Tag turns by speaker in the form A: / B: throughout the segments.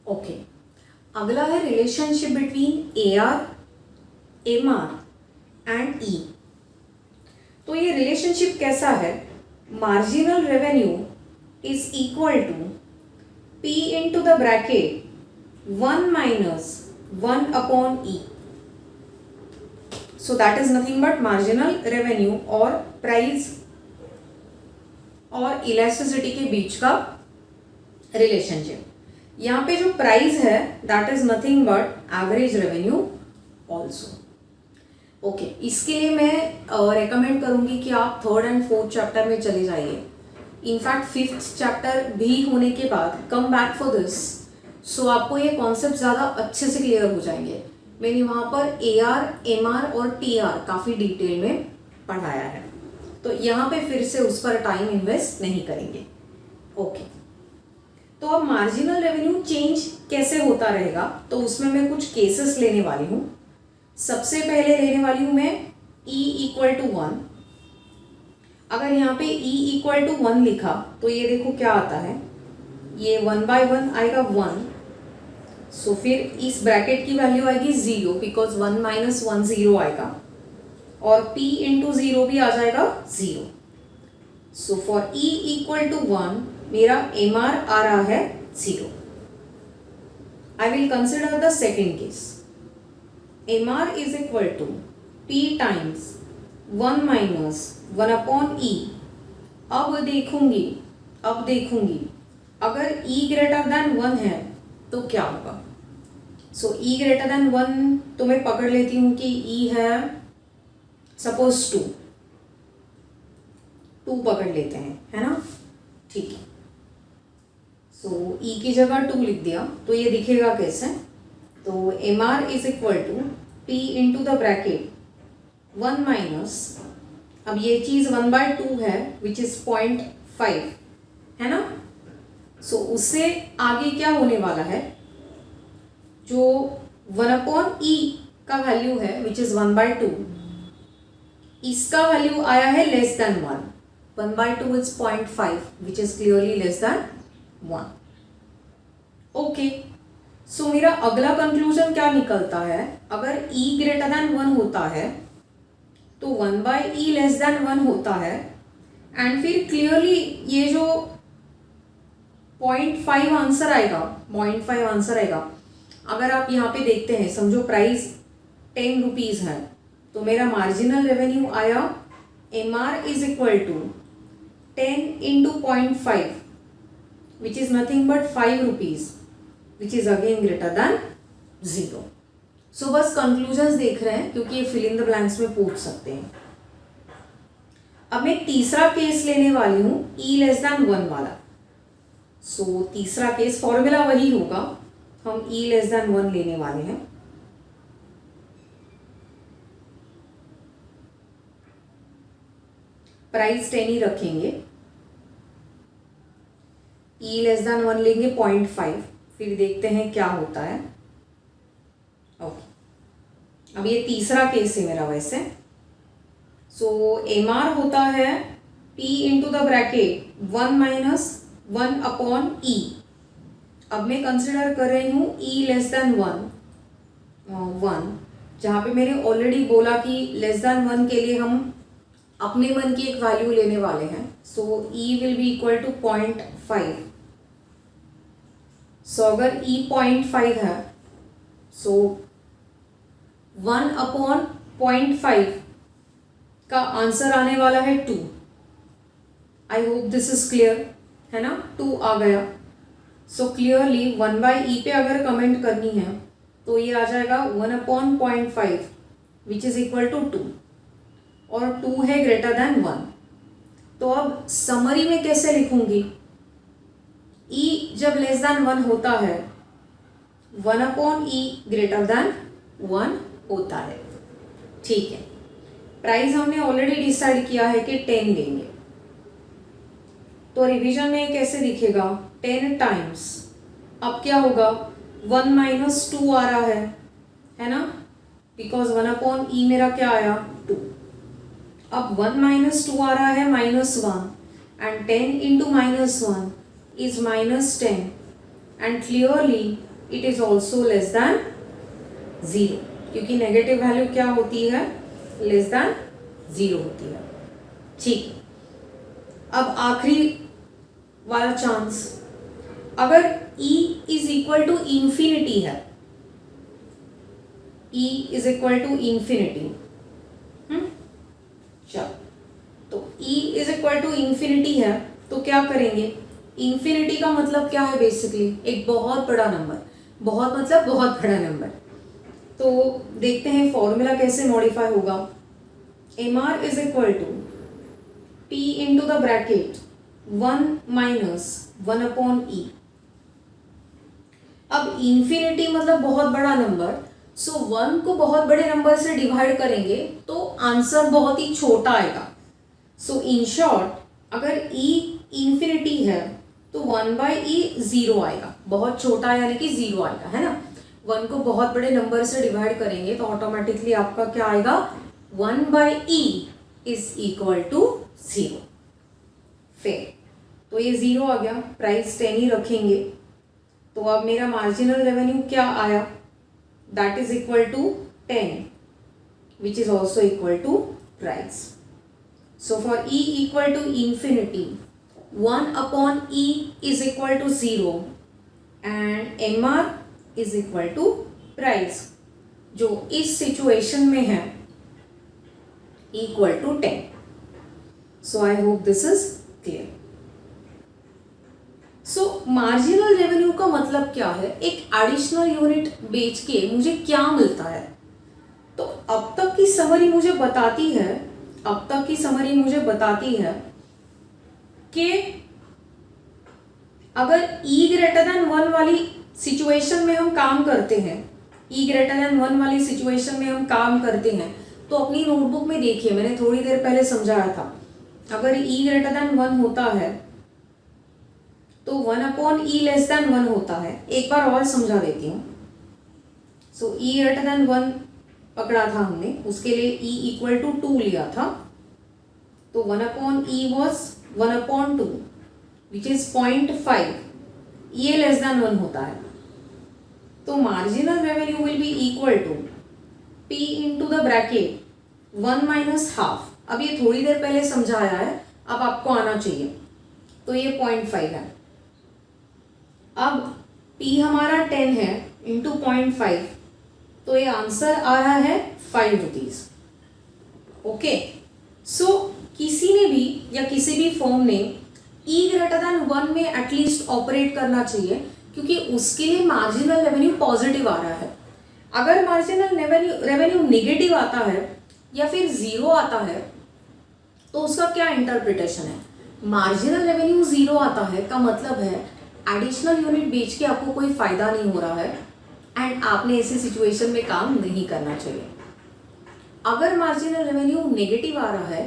A: Okay, अगला है relationship between AR, MR and E। तो ये रिलेशनशिप कैसा है? Marginal revenue is equal to P into the bracket 1 minus 1 upon E। So that is nothing but marginal revenue और price और elasticity के बीच का रिलेशनशिप। यहाँ पे जो प्राइस है that is nothing but average revenue also. Okay, इसके लिए मैं रेकमेंड करूँगी कि आप 3rd एंड 4th चैप्टर में चले जाइए। इनफैक्ट 5th चैप्टर भी होने के बाद कम बैक फॉर दिस, सो आपको ये कॉन्सेप्ट ज़्यादा अच्छे से क्लियर हो जाएंगे। मैंने वहाँ पर AR, MR और TR काफ़ी डिटेल में पढ़ाया है, तो यहाँ पे फिर से उस पर टाइम इन्वेस्ट नहीं करेंगे। ओके, तो अब मार्जिनल रेवेन्यू चेंज कैसे होता रहेगा, तो उसमें मैं कुछ केसेस लेने वाली हूँ। सबसे पहले लेने वाली हूँ मैं E इक्वल टू 1। अगर यहाँ पे E इक्वल टू 1 लिखा तो ये देखो क्या आता है, ये 1/1 आएगा 1। सो फिर इस ब्रैकेट की वैल्यू आएगी 0 बिकॉज 1 माइनस 1 0 आएगा, और P इंटू 0 भी आ जाएगा 0। So for E equal to 1 मेरा MR आ रहा है 0। I will consider the second case. MR is equal to P times 1 minus 1 upon E। अब देखूंगी अगर E ग्रेटर देन 1 है तो क्या होगा। सो E ग्रेटर देन 1 तो मैं पकड़ लेती हूँ कि E है सपोज 2 पकड़ लेते हैं, है ना, ठीक है। सो E की जगह 2 लिख दिया तो ये दिखेगा कैसे, तो MR is equal to P into the bracket 1 minus, अब ये चीज़ 1/2 है विच इज 0.5, है ना। सो उससे आगे क्या होने वाला है, जो 1 अपॉन E का वैल्यू है विच इज 1/2, इसका वैल्यू आया है less than 1। 1/2 is 0.5 which is clearly less than 1। Okay, so मेरा अगला कंक्लूजन क्या निकलता है, अगर E ग्रेटर देन 1 होता है तो 1/E लेस देन 1 होता है, एंड फिर क्लियरली ये जो 0.5 आंसर आएगा। अगर आप यहाँ पे देखते हैं, समझो प्राइस 10 रुपीज़ है, तो मेरा मार्जिनल रेवेन्यू आया MR is equal to 10 into 0.5 which is nothing but 5 rupees which is again greater than 0। So बस कंक्लूजन्स देख रहे हैं क्योंकि ये फिल इन द ब्लैंक्स में पूछ सकते हैं। अब मैं तीसरा केस लेने वाली हूँ E लेस देन 1 वाला। सो तीसरा केस फॉर्मूला वही होगा, हम E लेस देन 1 लेने वाले हैं। प्राइस 10 ही रखेंगे, E लेस देन 1 लेंगे 0.5, फिर देखते हैं क्या होता है। ओके, अब ये तीसरा केस है मेरा वैसे। सो MR होता है P into the bracket 1 minus 1 upon E। अब मैं कंसिडर कर रही हूँ E लेस देन 1, जहाँ पे मैंने ऑलरेडी बोला कि लेस देन 1 के लिए हम अपने मन की एक वैल्यू लेने वाले हैं। So E will be equal to 0.5। So अगर E 0.5 है, सो 1 अपॉन 0.5 का आंसर आने वाला है 2। आई होप दिस इज क्लियर, है ना, 2 आ गया। सो क्लियरली 1/E पे अगर कमेंट करनी है तो ये आ जाएगा 1 upon 0.5 which is equal to 2, और 2 है ग्रेटर देन 1। तो अब समरी में कैसे लिखूंगी, E जब लेस देन 1 होता है 1 अपॉन E ग्रेटर देन 1 होता है, ठीक है। प्राइस हमने ऑलरेडी डिसाइड किया है कि 10 लेंगे, तो रिवीजन में कैसे दिखेगा, 10 टाइम्स, अब क्या होगा 1 माइनस 2 आ रहा है ना, बिकॉज 1 अपॉन E मेरा क्या आया 2। अब 1 माइनस 2 आ रहा है -1, and 10 into -1 is -10, and clearly it is also less than 0, क्योंकि नेगेटिव वैल्यू क्या होती है, लेस देन 0 होती है। ठीक है, अब आखिरी वाला चांस, अगर E is equal to infinity है, E is equal to infinity, चलो तो E is equal to infinity है तो क्या करेंगे, इंफिनिटी का मतलब क्या है, बेसिकली एक बहुत बड़ा नंबर, बहुत मतलब बहुत बड़ा नंबर। तो देखते हैं फॉर्मूला कैसे मॉडिफाई होगा। mr is equal to p into the bracket 1 minus 1 upon E. अब इंफिनिटी मतलब बहुत बड़ा नंबर, सो 1 को बहुत बड़े नंबर से डिवाइड करेंगे तो आंसर बहुत ही छोटा आएगा। सो इन शॉर्ट अगर e इंफिनिटी है तो 1/e 0 आएगा, बहुत छोटा यानी कि 0 आएगा, है ना। 1 को बहुत बड़े नंबर से डिवाइड करेंगे तो ऑटोमेटिकली आपका क्या आएगा, 1/e इज इक्वल टू 0। फिर तो ये 0 आ गया, प्राइस 10 ही रखेंगे, तो अब मेरा मार्जिनल रेवेन्यू क्या आया, that is equal to 10 which is also equal to price. So for e equal to infinity 1 upon e is equal to 0 and mr is equal to price, जो इस सिचुएशन में है equal to 10। So I hope this is clear. So marginal revenue का मतलब क्या है, एक additional unit बेच के मुझे क्या मिलता है। तो अब तक की समरी मुझे बताती है कि अगर e ग्रेटर देन 1 वाली सिचुएशन में हम काम करते हैं, e ग्रेटर देन 1 वाली सिचुएशन में हम काम करते हैं, तो अपनी नोटबुक में देखिए, मैंने थोड़ी देर पहले समझाया था, अगर e ग्रेटर देन 1 होता है तो 1 अपॉन e लेस देन 1 होता है। एक बार और समझा देती हूँ। सो e ग्रेटर देन 1 पकड़ा था हमने, उसके लिए e इक्वल टू 2 लिया था, तो 1 upon e was 1 upon 2 which is 0.5, ये लेस देन 1 होता है, तो मार्जिनल रेवेन्यू will be equal to p into the bracket 1 minus half. अब ये थोड़ी देर पहले समझाया है, अब आपको आना चाहिए, तो ये 0.5 है। अब p हमारा 10 है इंटू 0.5, तो ये आंसर आ रहा है 5 रुपीज। ओके, सो किसी ने भी या किसी भी फर्म ने e ग्रेटर देन 1 में एटलीस्ट ऑपरेट करना चाहिए, क्योंकि उसके लिए मार्जिनल रेवेन्यू पॉजिटिव आ रहा है। अगर मार्जिनल रेवेन्यू नेगेटिव आता है या फिर 0 आता है तो उसका क्या इंटरप्रिटेशन है। मार्जिनल रेवेन्यू 0 आता है का मतलब है एडिशनल यूनिट बेच के आपको कोई फायदा नहीं हो रहा है एंड आपने ऐसी सिचुएशन में काम नहीं करना चाहिए। अगर मार्जिनल रेवेन्यू नेगेटिव आ रहा है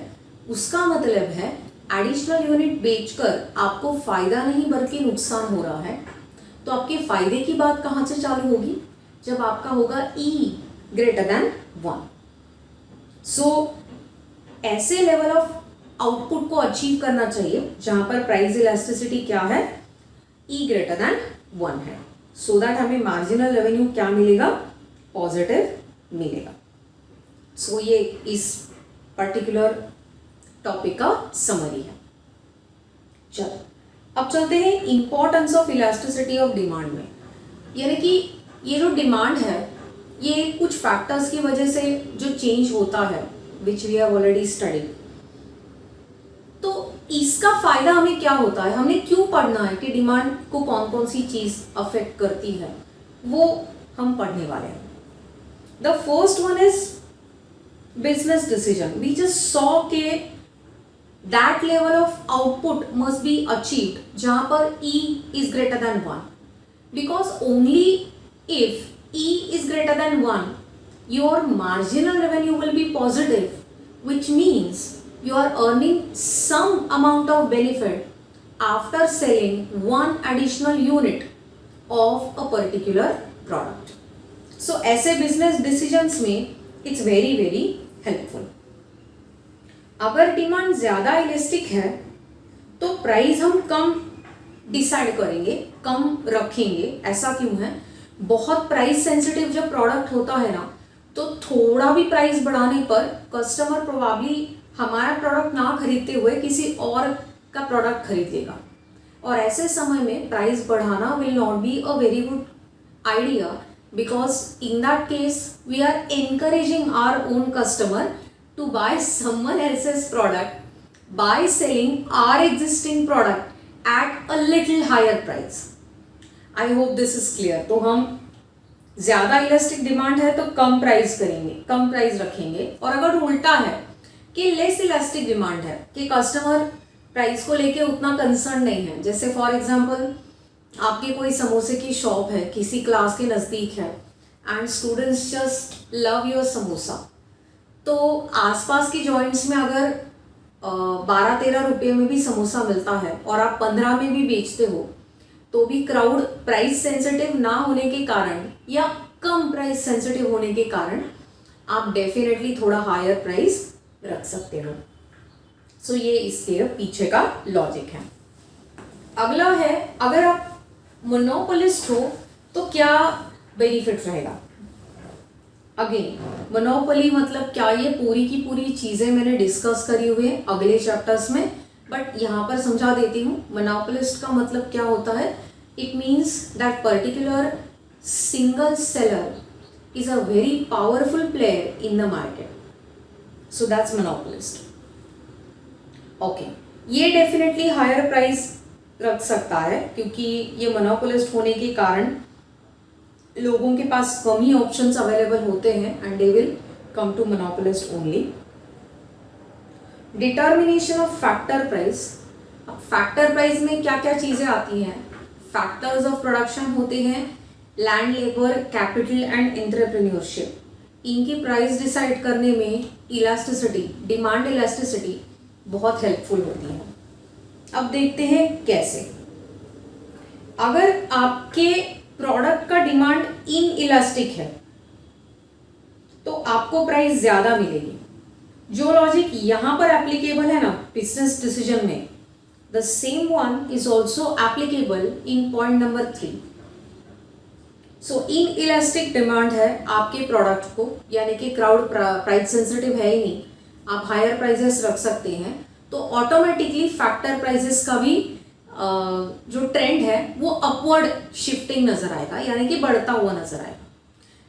A: उसका मतलब है एडिशनल यूनिट बेचकर आपको फायदा नहीं बल्कि नुकसान हो रहा है। तो आपके फायदे की बात कहाँ से चालू होगी, जब आपका होगा e ग्रेटर देन 1। सो ऐसे लेवल ऑफ आउटपुट को अचीव करना चाहिए जहां पर प्राइस इलास्टिसिटी क्या है, e ग्रेटर देन 1 है, सो दैट हमें मार्जिनल रेवेन्यू क्या मिलेगा, पॉजिटिव मिलेगा। सो ये इस पर्टिकुलर टॉपिक का समरी है। चलो अब चलते हैं importance of elasticity of demand में, यानी कि ये जो डिमांड है ये कुछ फैक्टर्स की वजह से जो चेंज होता है which we have already studied. तो इसका फायदा हमें क्या होता है, हमने क्यों पढ़ना है कि डिमांड को कौन कौन सी चीज अफेक्ट करती है, वो हम पढ़ने वाले हैं। The first one is business decision. We just saw के that level of output must be achieved जहां पर e is greater than 1, because only if e is greater than 1 your marginal revenue will be positive, which means you are earning some amount of benefit after selling one additional unit of a particular product. So ऐसे business decisions में it's very very helpful. अगर demand ज़्यादा elastic है तो price हम कम decide करेंगे, कम रखेंगे। ऐसा क्यों है, बहुत प्राइस सेंसिटिव जब प्रोडक्ट होता है ना, तो थोड़ा भी प्राइस बढ़ाने पर कस्टमर प्रोबेबली हमारा प्रोडक्ट ना खरीदते हुए किसी और का प्रोडक्ट खरीद लेगा, और ऐसे समय में प्राइस बढ़ाना will not be a very good idea, because in that case we are encouraging our own customer to buy someone else's product by selling our existing product at a little higher price. I hope this is clear. तो हम ज़्यादा elastic demand है तो कम price करेंगे, कम price रखेंगे, और अगर उल्टा है कि लेस इलास्टिक डिमांड है कि कस्टमर प्राइस को लेके उतना कंसर्न नहीं है, जैसे फॉर एग्जांपल आपके कोई समोसे की शॉप है, किसी क्लास के नज़दीक है, and students just love your samosa, तो आसपास की जॉइंट्स में अगर 12-13 रुपये में भी समोसा मिलता है और आप 15 में भी बेचते हो, तो भी क्राउड प्राइस सेंसिटिव ना होने के कारण या कम प्राइस सेंसिटिव होने के कारण आप डेफिनेटली थोड़ा हायर प्राइस रख सकते हो। सो ये इसके पीछे का लॉजिक है। अगला है, अगर आप मोनोपोलिस्ट हो तो क्या बेनिफिट रहेगा। अगेन मोनोपोली मतलब क्या, ये पूरी की पूरी चीज़ें मैंने डिस्कस करी हुई है अगले चैप्टर्स में, बट यहाँ पर समझा देती हूँ। मोनोपोलिस्ट का मतलब क्या होता है, it means that particular single seller is a very powerful player in the market, so that's monopolist. Okay, ये डेफिनेटली हायर प्राइस रख सकता है, क्योंकि ये मोनोपोलिस्ट होने के कारण लोगों के पास कम ही ऑप्शंस अवेलेबल होते हैं and they will come to monopolist only. Determination of factor price. अब फैक्टर प्राइस में क्या क्या चीज़ें आती हैं, फैक्टर्स ऑफ प्रोडक्शन होते हैं, land, labour, capital and entrepreneurship. इनकी प्राइस डिसाइड करने में इलास्टिसिटी, डिमांड इलास्टिसिटी बहुत हेल्पफुल होती है। अब देखते हैं कैसे। अगर आपके प्रोडक्ट का डिमांड इन इलास्टिक है तो आपको प्राइस ज़्यादा मिलेगी। जो लॉजिक यहाँ पर एप्लीकेबल है ना बिजनेस डिसीजन में, the same one is also applicable in point number 3। So in elastic demand है आपके प्रोडक्ट को, यानी कि क्राउड प्राइस सेंसिटिव है ही नहीं, आप हायर प्राइजेस रख सकते हैं, तो ऑटोमेटिकली फैक्टर प्राइजेस का भी जो ट्रेंड है वो अपवर्ड शिफ्टिंग नजर आएगा, यानी कि बढ़ता हुआ नजर आएगा।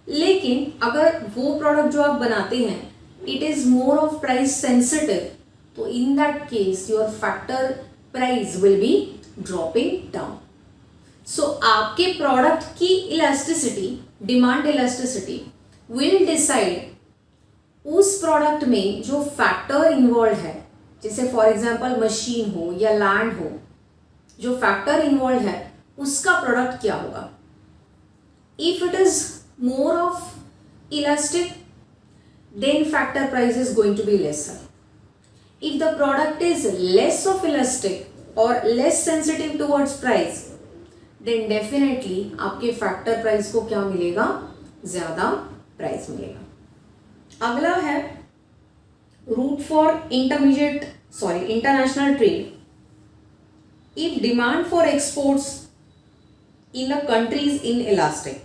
A: लेकिन अगर वो प्रोडक्ट जो आप बनाते हैं it is more of price sensitive, तो in that case your factor price will be dropping down. So आपके प्रोडक्ट की elasticity, demand elasticity will decide उस प्रोडक्ट में जो फैक्टर इन्वॉल्व है, जैसे फॉर एग्जांपल मशीन हो या लैंड हो, जो फैक्टर इन्वॉल्व है उसका प्रोडक्ट क्या होगा। If it is more of elastic then factor price is going to be lesser. If the product is less of elastic और less sensitive towards price, then definitely आपके factor price को क्या मिलेगा, ज्यादा प्राइस मिलेगा। अगला है route for international trade. If demand for exports in a country is inelastic,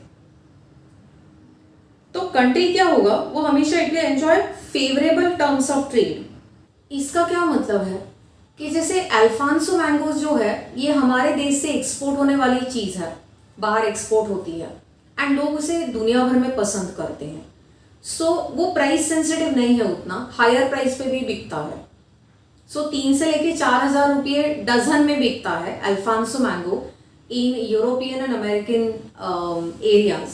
A: तो कंट्री क्या होगा, वो हमेशा it will enjoy favourable terms of trade. इसका क्या मतलब है कि जैसे अल्फांसो मैंगोज जो है ये हमारे देश से एक्सपोर्ट होने वाली चीज़ है, बाहर एक्सपोर्ट होती है एंड लोग उसे दुनिया भर में पसंद करते हैं। सो वो प्राइस सेंसिटिव नहीं है उतना, हायर प्राइस पे भी बिकता है। सो 3 से लेके 4,000 रुपये डजन में बिकता है Alphonso mango in European and American areas.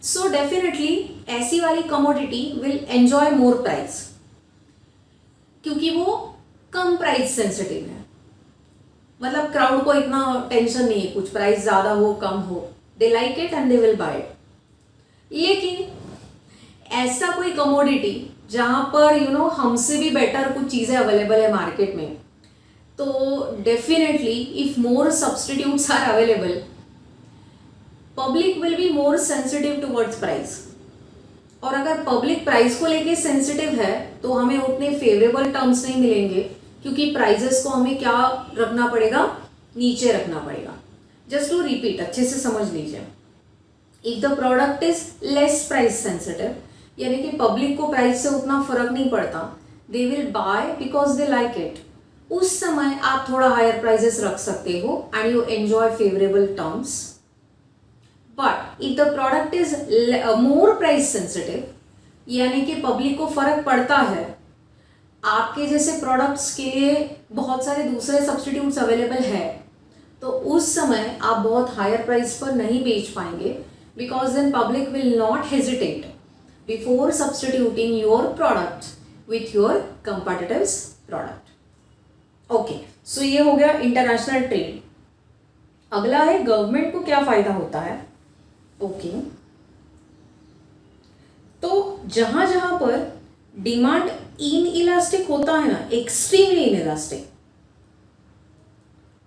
A: So definitely ऐसी वाली commodity will enjoy more price, क्योंकि वो कम प्राइस सेंसिटिव है। मतलब क्राउड को इतना टेंशन नहीं है, कुछ प्राइस ज़्यादा हो कम हो, they like it and they will buy it. लेकिन ऐसा कोई कमोडिटी जहाँ पर हमसे भी बेटर कुछ चीज़ें अवेलेबल है मार्केट में, तो definitely if more substitutes are available, public will be more sensitive towards price. और अगर पब्लिक प्राइस को लेके सेंसिटिव है तो हमें उतने फेवरेबल टर्म्स नहीं मिलेंगे, क्योंकि प्राइजेस को हमें क्या रखना पड़ेगा, नीचे रखना पड़ेगा। जस्ट टू रिपीट, अच्छे से समझ लीजिए। If the product is less price sensitive, यानी कि पब्लिक को प्राइस से उतना फर्क नहीं पड़ता, they will buy because they like it, उस समय आप थोड़ा हायर प्राइजेस रख सकते हो and you enjoy favourable terms. But if the product is more price sensitive, यानी कि पब्लिक को फर्क पड़ता है, आपके जैसे प्रोडक्ट्स के लिए बहुत सारे दूसरे सब्सटीट्यूट्स अवेलेबल है, तो उस समय आप बहुत हायर प्राइस पर नहीं बेच पाएंगे, because then public will not hesitate before substituting your product with your competitives product. Okay, so ये हो गया इंटरनेशनल ट्रेड. अगला है गवर्नमेंट को क्या फायदा होता है. ओके, तो जहां जहां पर डिमांड इन इलास्टिक होता है ना, एक्सट्रीमली इन इलास्टिक,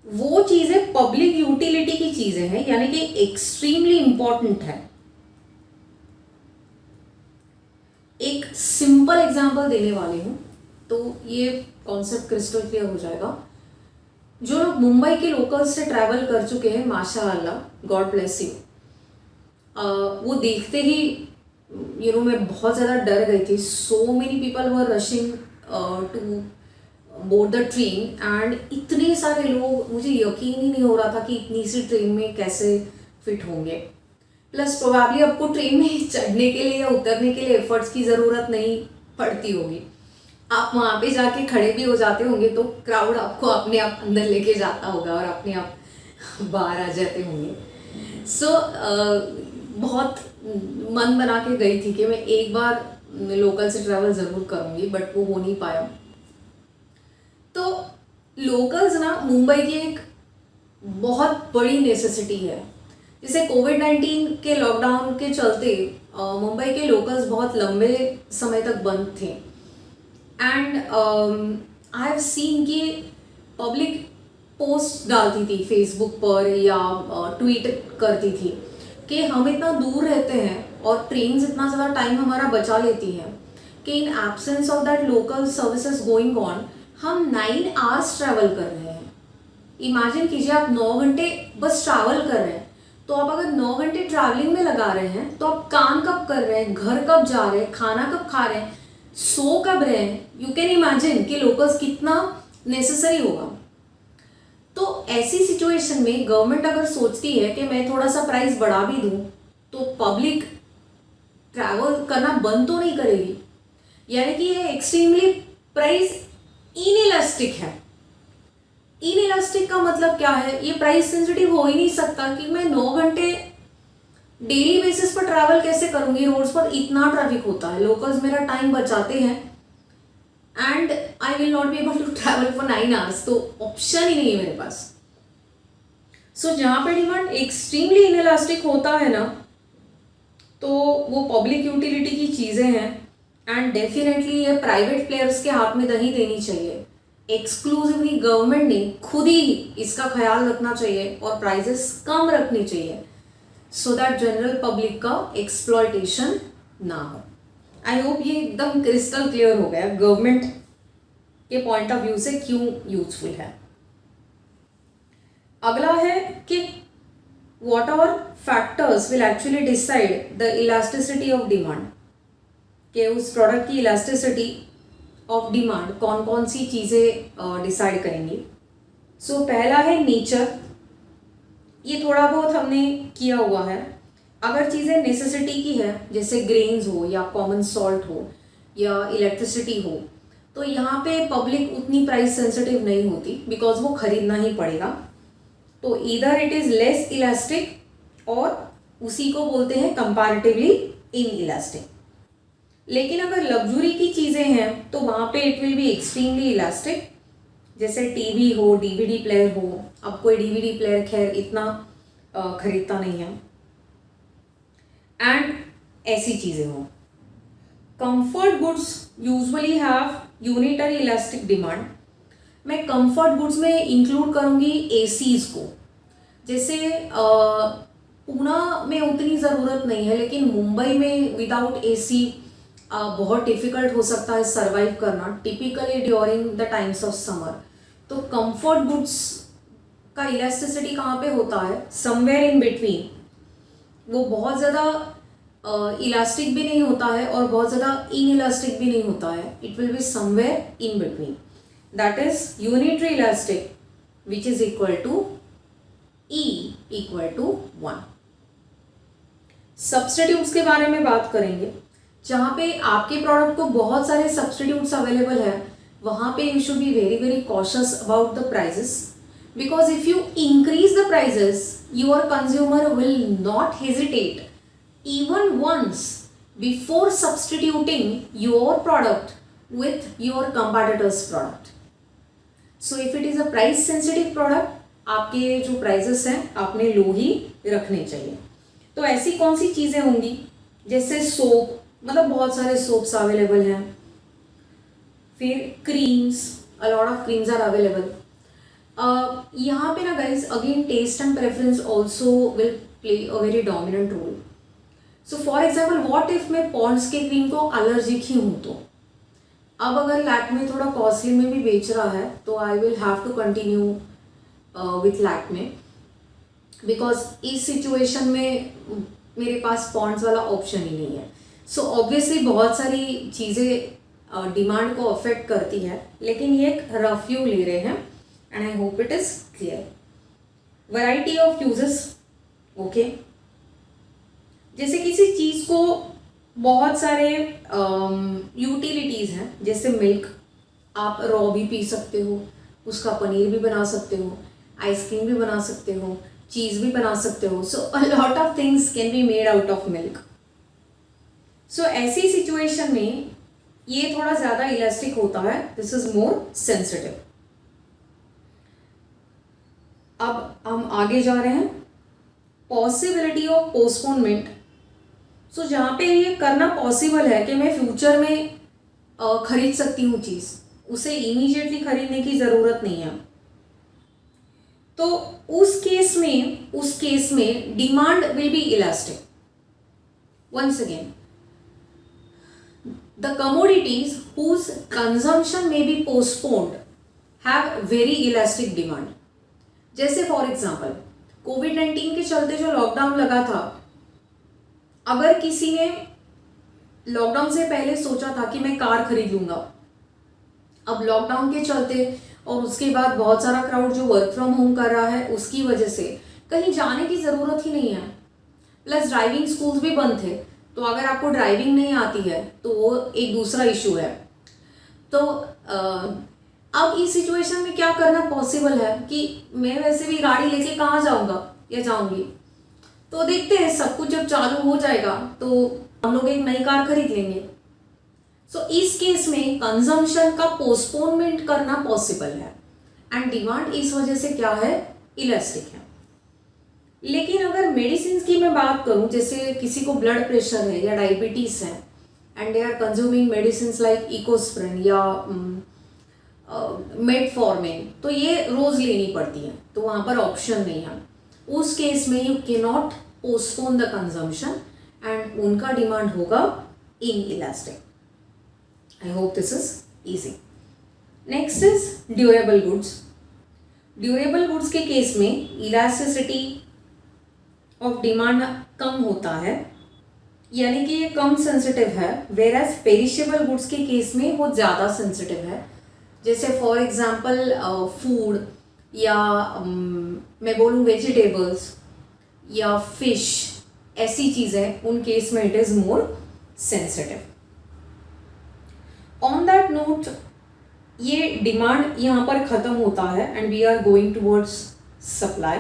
A: वो चीजें पब्लिक यूटिलिटी की चीजें हैं, यानी कि एक्सट्रीमली इंपॉर्टेंट है. एक सिंपल एग्जांपल देने वाली हूं तो ये कॉन्सेप्ट क्रिस्टल क्लियर हो जाएगा. जो लोग मुंबई के लोकल्स से ट्रैवल कर चुके हैं, माशाअल्लाह, गॉड ब्लेस यू, वो देखते ही मैं बहुत ज़्यादा डर गई थी. So many people were rushing to board the train and इतने सारे लोग, मुझे यकीन ही नहीं हो रहा था कि इतनी सी ट्रेन में कैसे फिट होंगे. प्लस प्रोबेबली आपको ट्रेन में चढ़ने के लिए या उतरने के लिए एफर्ट्स की ज़रूरत नहीं पड़ती होगी, आप वहाँ पे जाके खड़े भी हो जाते होंगे तो क्राउड आपको अपने आप अंदर लेके जाता होगा और अपने आप बाहर आ जाते होंगे. सो बहुत मन बना के गई थी कि मैं एक बार लोकल से ट्रैवल ज़रूर करूँगी, बट वो हो नहीं पाया. तो लोकल्स ना मुंबई की एक बहुत बड़ी नेसेसिटी है. जैसे कोविड-19 के लॉकडाउन के चलते मुंबई के लोकल्स बहुत लंबे समय तक बंद थे. एंड आई हैव सीन कि पब्लिक पोस्ट डालती थी फेसबुक पर या ट्वीट करती थी कि हम इतना दूर रहते हैं और ट्रेन्स इतना ज़्यादा टाइम हमारा बचा लेती हैं कि in absence of that local services going on हम 9 आवर्स ट्रैवल कर रहे हैं. इमेजिन कीजिए, आप 9 घंटे बस ट्रैवल कर रहे हैं. तो आप अगर 9 घंटे ट्रैवलिंग में लगा रहे हैं तो आप काम कब कर रहे हैं, घर कब जा रहे हैं, खाना कब खा रहे हैं, सो कब रहे हैं. यू कैन इमेजिन कि लोकल्स कितना नेसेसरी होगा. तो ऐसी सिचुएशन में गवर्नमेंट अगर सोचती है कि मैं थोड़ा सा प्राइस बढ़ा भी दूं तो पब्लिक ट्रैवल करना बंद तो नहीं करेगी. यानी कि ये एक्सट्रीमली प्राइस इनइलास्टिक है. इनइलास्टिक का मतलब क्या है, ये प्राइस सेंसिटिव हो ही नहीं सकता कि मैं 9 घंटे डेली बेसिस पर ट्रैवल कैसे करूंगी. रोड्स पर इतना ट्रैफिक होता है, लोकल्स मेरा टाइम बचाते हैं and I will not be able to travel for 9 hours. तो ऑप्शन ही नहीं है मेरे पास. सो जहाँ पे डिमांड एक्सट्रीमली इनइलास्टिक होता है ना, तो वो पब्लिक यूटिलिटी की चीज़ें हैं एंड डेफिनेटली ये प्राइवेट प्लेयर्स के हाथ में नहीं देनी चाहिए. एक्सक्लूसिवली गवर्नमेंट ने खुद ही इसका ख्याल रखना चाहिए और प्राइजेस कम रखनी चाहिए सो दैट जनरल पब्लिक का एक्सप्लॉयटेशन ना हो. आई होप ये एकदम क्रिस्टल क्लियर हो गया गवर्नमेंट के पॉइंट ऑफ व्यू से क्यों यूजफुल है. अगला है कि what our factors will actually decide the elasticity of demand, कि उस प्रोडक्ट की इलास्टिसिटी ऑफ डिमांड कौन कौन सी चीज़ें डिसाइड करेंगी. सो पहला है नेचर. ये थोड़ा बहुत हमने किया हुआ है. अगर चीज़ें नेसेसिटी की है, जैसे ग्रेन्स हो या कॉमन सॉल्ट हो या इलेक्ट्रिसिटी हो, तो यहाँ पे पब्लिक उतनी प्राइस सेंसिटिव नहीं होती बिकॉज वो खरीदना ही पड़ेगा. तो either it is less elastic और उसी को बोलते हैं कंपैरेटिवली इन इलास्टिक. लेकिन अगर लग्जरी की चीज़ें हैं तो वहाँ पे it will be extremely elastic. जैसे टीवी हो, डीवीडी प्लेयर हो. अब कोई डीवीडी प्लेयर खैर इतना खरीदता नहीं है. एंड ऐसी चीज़ें हो. Comfort goods usually have unitary elastic demand. मैं कंफर्ट गुड्स में इंक्लूड करूँगी एसीज को. जैसे पूना में उतनी ज़रूरत नहीं है, लेकिन मुंबई में विदाउट एसी बहुत डिफ़िकल्ट हो सकता है सर्वाइव करना, typically during the times of summer. तो कंफर्ट गुड्स का इलास्टिसिटी कहाँ पे होता है, समवेयर इन बिटवीन वो बहुत ज़्यादा इलास्टिक भी नहीं होता है और बहुत ज़्यादा इन इलास्टिक भी नहीं होता है. It will be somewhere in between. That is unitary elastic which is equal to E equal to 1. Substitutes के बारे में बात करेंगे. जहाँ पे आपके प्रोडक्ट को बहुत सारे सब्सटीट्यूट्स अवेलेबल है, वहाँ पे you should be very very cautious about the prices, because if you increase the prices, your consumer will not hesitate even once before substituting your product with your competitor's product. So if it is a price sensitive product, आपके जो prices हैं आपने लो ही रखने चाहिए. तो ऐसी कौन सी चीज़ें होंगी, जैसे सोप, मतलब बहुत सारे सोप्स अवेलेबल हैं. फिर creams, a lot of creams are available. यहाँ पे ना guys again taste and preference also will play a very dominant role. So for example what if मैं पॉन्ड्स के क्रीम को एलर्जिक ही हूँ, तो अब अगर लैक्मे थोड़ा कॉस्टली में भी बेच रहा है तो I will have to continue with Lakme, because इस सिचुएशन में मेरे पास पॉन्ड्स वाला ऑप्शन ही नहीं है. सो ऑब्वियसली बहुत सारी चीज़ें डिमांड को अफेक्ट करती है, लेकिन ये एक रफ व्यू ले रहे हैं and I hope it is clear. Variety of uses, okay. जैसे किसी चीज़ को बहुत सारे यूटिलिटीज़ हैं, जैसे मिल्क आप रॉ भी पी सकते हो, उसका पनीर भी बना सकते हो, आइसक्रीम भी बना सकते हो, चीज़ भी बना सकते हो. So a lot of things can be made out of milk. So ऐसी सिचुएशन में ये थोड़ा ज़्यादा इलास्टिक होता है. This is more sensitive. अब हम आगे जा रहे हैं. Possibility of postponement. सो जहाँ पे ये करना पॉसिबल है कि मैं फ्यूचर में खरीद सकती हूँ चीज़, उसे इमीडिएटली खरीदने की ज़रूरत नहीं है, तो उस केस में demand will be elastic. Once again, the commodities whose consumption में be postponed have very elastic demand. जैसे फॉर एग्जाम्पल कोविड-19 के चलते जो लॉकडाउन लगा था, अगर किसी ने लॉकडाउन से पहले सोचा था कि मैं कार खरीद लूँगा, अब लॉकडाउन के चलते और उसके बाद बहुत सारा क्राउड जो वर्क फ्रॉम होम कर रहा है उसकी वजह से कहीं जाने की ज़रूरत ही नहीं है. प्लस ड्राइविंग स्कूल्स भी बंद थे, तो अगर आपको ड्राइविंग नहीं आती है तो वो एक दूसरा इशू है. तो अब इस सिचुएशन में क्या करना पॉसिबल है कि मैं वैसे भी गाड़ी लेके कहाँ जाऊँगा या जाऊँगी, तो देखते हैं सब कुछ जब चालू हो जाएगा तो हम लोग एक नई कार खरीद लेंगे. सो इस केस में कंजम्पशन का पोस्टपोनमेंट करना पॉसिबल है एंड डिमांड इस वजह से क्या है, इलास्टिक है. लेकिन अगर मेडिसिन की मैं बात करूं, जैसे किसी को ब्लड प्रेशर है या डायबिटीज़ है and they are consuming medicine like Ecosprin या मेटफॉर्मिन, तो ये रोज़ लेनी पड़ती है, तो वहाँ पर ऑप्शन नहीं है. उस केस में यू के not postpone the consumption and उनका डिमांड होगा in elastic. I hope this is easy. Next is durable goods. Durable goods के केस में इलास्टिसिटी ऑफ डिमांड कम होता है, यानी कि ये कम सेंसिटिव है, वेर एज पेरिशेबल गुड्स के केस में वो ज़्यादा सेंसिटिव है. जैसे फॉर एग्जांपल फूड या मैं बोलूँ वेजिटेबल्स या फिश, ऐसी चीज़ें, उन केस में it is more sensitive. On that note ये डिमांड यहाँ पर ख़त्म होता है and we are going towards supply.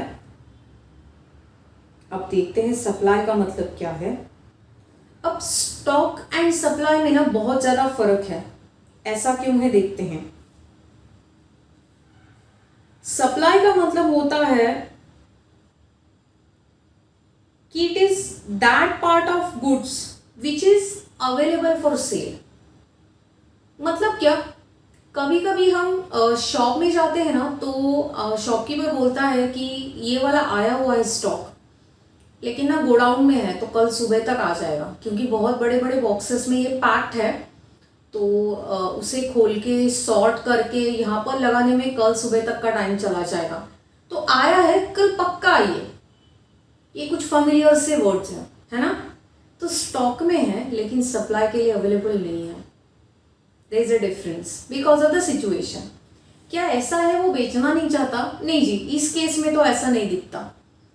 A: अब देखते हैं सप्लाई का मतलब क्या है. अब स्टॉक एंड सप्लाई में ना बहुत ज़्यादा फर्क है. ऐसा क्यों है, देखते हैं. सप्लाई का मतलब होता है कि it is that part of goods which is available for sale. मतलब क्या, कभी कभी हम शॉप में जाते हैं ना, तो शॉपकीपर बोलता है कि ये वाला आया हुआ है स्टॉक, लेकिन ना गोडाउन में है तो कल सुबह तक आ जाएगा, क्योंकि बहुत बड़े बड़े बॉक्सेस में ये पैक्ड है, तो उसे खोल के सॉर्ट करके यहाँ पर लगाने में कल सुबह तक का टाइम चला जाएगा. तो आया है, कल पक्का आइए. ये कुछ फैमिलियर से वर्ड्स हैं, है ना। तो स्टॉक में है लेकिन सप्लाई के लिए अवेलेबल नहीं है, there is a difference because of the situation. क्या ऐसा है वो बेचना नहीं चाहता? नहीं जी, इस केस में तो ऐसा नहीं दिखता।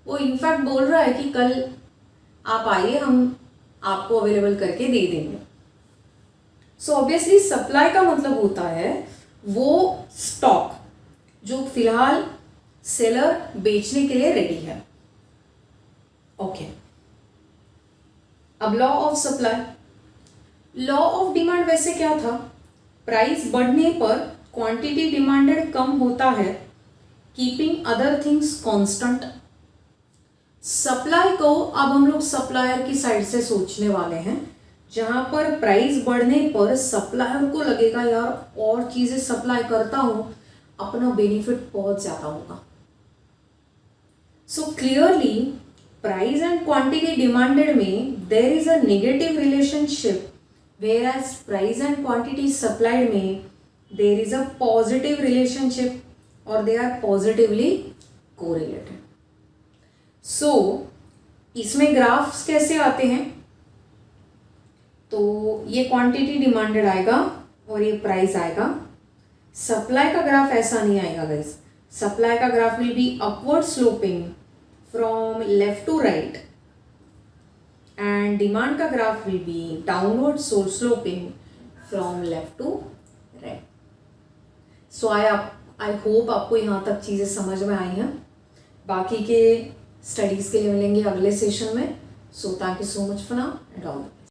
A: वो इनफैक्ट बोल रहा है कि कल आप आइए, हम आपको अवेलेबल करके दे देंगे। सो ऑब्वियसली सप्लाई का मतलब होता है वो स्टॉक जो फिलहाल सेलर बेचने के लिए रेडी है। ओके, अब law of supply. Law of demand वैसे क्या था? प्राइस बढ़ने पर क्वांटिटी डिमांडेड कम होता है, keeping other things constant. Supply को अब हम लोग सप्लायर की साइड से सोचने वाले हैं, जहां पर प्राइस बढ़ने पर सप्लायर को लगेगा यार और चीजें सप्लाई करता हूं, अपना बेनिफिट बहुत ज्यादा होगा। So clearly price and quantity demanded में there is a negative relationship, whereas price and quantity supplied में there is a positive relationship और they are positively correlated. So इसमें ग्राफ्स कैसे आते हैं? तो ये क्वांटिटी डिमांडेड आएगा और ये प्राइस आएगा। सप्लाई का ग्राफ ऐसा नहीं आएगा गाइस। सप्लाई का graph will be upward sloping from left to right and demand का graph will be downward sloping from left to right. So I hope आपको यहाँ तक चीज़ें समझ में आई हैं। बाकी के स्टडीज़ के लिए मिलेंगे अगले सेशन में। So thank you so much for now and all.